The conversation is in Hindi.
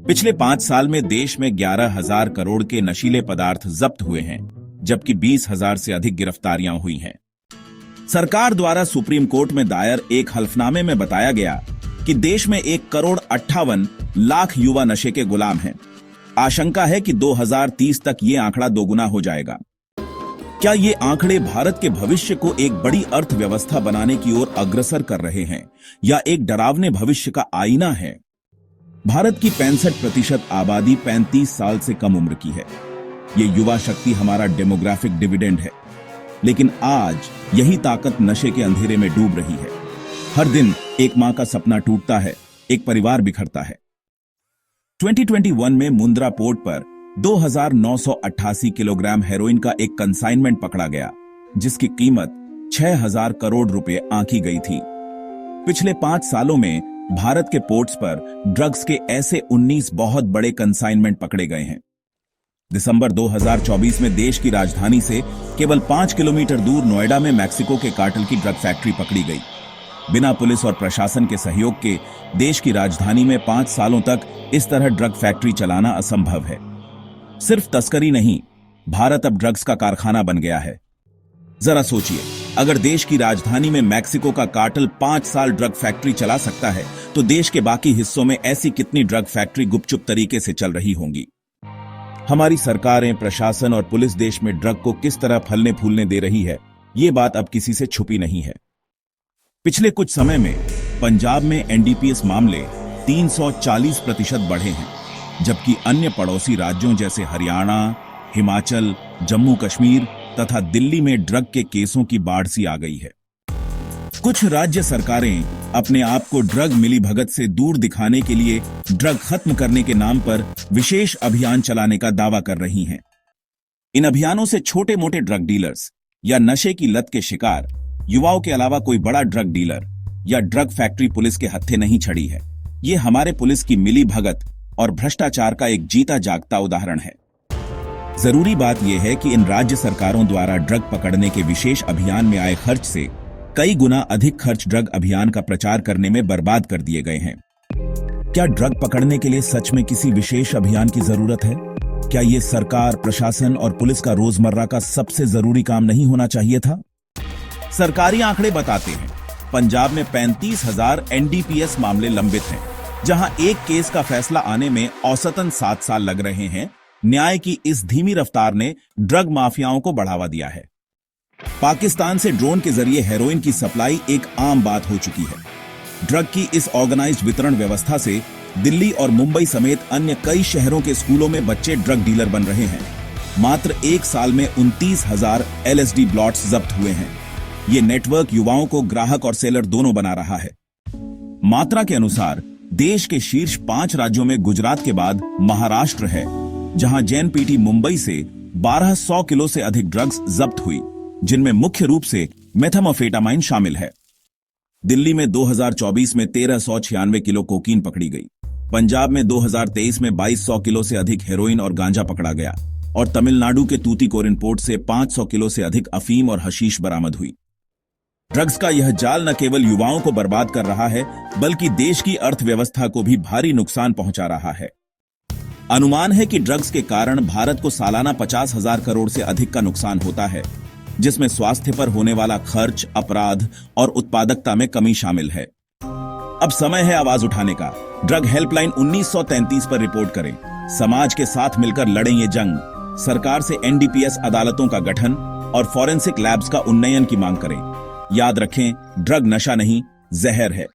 पिछले 5 साल में देश में 11,000 करोड़ के नशीले पदार्थ जब्त हुए हैं, जबकि 20,000 से अधिक गिरफ्तारियां हुई हैं। सरकार द्वारा सुप्रीम कोर्ट में दायर एक हल्फनामे में बताया गया कि देश में 1,58,00,000 युवा नशे के गुलाम हैं। आशंका है कि 2030 तक ये आंकड़ा दोगुना हो जाएगा। क्या ये आंकड़े भारत के भविष्य को एक बड़ी अर्थव्यवस्था बनाने की ओर अग्रसर कर रहे हैं या एक डरावने भविष्य का आईना है? भारत की 65% आबादी 35 साल से कम उम्र की है। ये युवा शक्ति हमारा डेमोग्राफिक डिविडेंड है, लेकिन आज यही ताकत नशे के अंधेरे में डूब रही है। हर दिन एक मां का सपना टूटता है, एक परिवार बिखरता है। 2021 में मुंद्रा पोर्ट पर 2,988 किलोग्राम हेरोइन का एक कंसाइनमेंट पकड़ा गया, जिसकी कीमत 6,000 करोड़ रुपए आंकी गई थी। पिछले 5 सालों में भारत के पोर्ट्स पर ड्रग्स के ऐसे 19 बहुत बड़े कंसाइनमेंट पकड़े गए हैं। दिसंबर 2024 में देश की राजधानी से केवल 5 किलोमीटर दूर नोएडा में मैक्सिको के कार्टेल की ड्रग फैक्ट्री पकड़ी गई। बिना पुलिस और प्रशासन के सहयोग के देश की राजधानी में 5 सालों तक इस तरह ड्रग फैक्ट्री चलाना असंभव है। सिर्फ तस्करी नहीं, भारत अब ड्रग्स का कारखाना बन गया है। जरा सोचिए, अगर देश की राजधानी में मैक्सिको का कार्टेल 5 साल ड्रग फैक्ट्री चला सकता है, तो देश के बाकी हिस्सों में ऐसी कितनी ड्रग फैक्ट्री गुपचुप तरीके से चल रही होंगी। हमारी सरकारें, प्रशासन और पुलिस देश में ड्रग को किस तरह फलने फूलने दे रही है, ये बात अब किसी से छुपी नहीं है। पिछले कुछ समय में पंजाब में एनडीपीएस मामले 340% बढ़े हैं, जबकि अन्य पड़ोसी राज्यों जैसे हरियाणा, हिमाचल, जम्मू कश्मीर तथा दिल्ली में ड्रग के केसों की बाढ़ सी आ गई है। कुछ राज्य सरकारें अपने आप को ड्रग मिलीभगत से दूर दिखाने के लिए ड्रग खत्म करने के नाम पर विशेष अभियान चलाने का दावा कर रही हैं। इन अभियानों से छोटे मोटे ड्रग डीलर्स या नशे की लत के शिकार युवाओं के अलावा कोई बड़ा ड्रग डीलर या ड्रग फैक्ट्री पुलिस के हत्थे नहीं छड़ी है। ये हमारे पुलिस की मिलीभगत और भ्रष्टाचार का एक जीता जागता उदाहरण है। जरूरी बात यह है कि इन राज्य सरकारों द्वारा ड्रग पकड़ने के विशेष अभियान में आए खर्च से कई गुना अधिक खर्च ड्रग अभियान का प्रचार करने में बर्बाद कर दिए गए हैं। क्या ड्रग पकड़ने के लिए सच में किसी विशेष अभियान की जरूरत है? क्या यह सरकार, प्रशासन और पुलिस का रोजमर्रा का सबसे जरूरी काम नहीं होना चाहिए था? सरकारी आंकड़े बताते हैं पंजाब में 35,000 एनडीपीएस मामले लंबित हैं, जहां एक केस का फैसला आने में औसतन 7 साल लग रहे हैं। न्याय की इस धीमी रफ्तार ने ड्रग माफियाओं को बढ़ावा दिया है। पाकिस्तान से ड्रोन के जरिए हेरोइन की सप्लाई एक आम बात हो चुकी है। ड्रग की इस ऑर्गेनाइज्ड वितरण व्यवस्था से दिल्ली और मुंबई समेत अन्य कई शहरों के स्कूलों में बच्चे ड्रग डीलर बन रहे हैं। मात्र 1 साल में 29,000 एलएसडी ब्लॉट्स जब्त हुए हैं। ये नेटवर्क युवाओं को ग्राहक और सेलर दोनों बना रहा है। मात्रा के अनुसार देश के शीर्ष 5 राज्यों में गुजरात के बाद महाराष्ट्र है, जहां जेएनपीटी मुंबई से 1,200 किलो से अधिक ड्रग्स जब्त हुई, जिनमें मुख्य रूप से मेथाम्फेटामाइन शामिल है। दिल्ली में 2024 में 1,396 किलो कोकीन पकड़ी गई। पंजाब में 2023 में 2,200 किलो से अधिक हेरोइन और गांजा पकड़ा गया और तमिलनाडु के तूतीकोरिन पोर्ट से 500 किलो से अधिक अफीम और हशीश बरामद हुई। ड्रग्स का यह जाल न केवल युवाओं को बर्बाद कर रहा है, बल्कि देश की अर्थव्यवस्था को भी भारी नुकसान पहुंचा रहा है। अनुमान है कि ड्रग्स के कारण भारत को सालाना 50,000 करोड़ से अधिक का नुकसान होता है, जिसमें स्वास्थ्य पर होने वाला खर्च, अपराध और उत्पादकता में कमी शामिल है। अब समय है आवाज उठाने का। ड्रग हेल्पलाइन 1933 पर रिपोर्ट करें। समाज के साथ मिलकर लड़ें ये जंग। सरकार से एनडीपीएस अदालतों का गठन और फॉरेंसिक लैब्स का उन्नयन की मांग करें। याद रखें, ड्रग नशा नहीं, जहर है।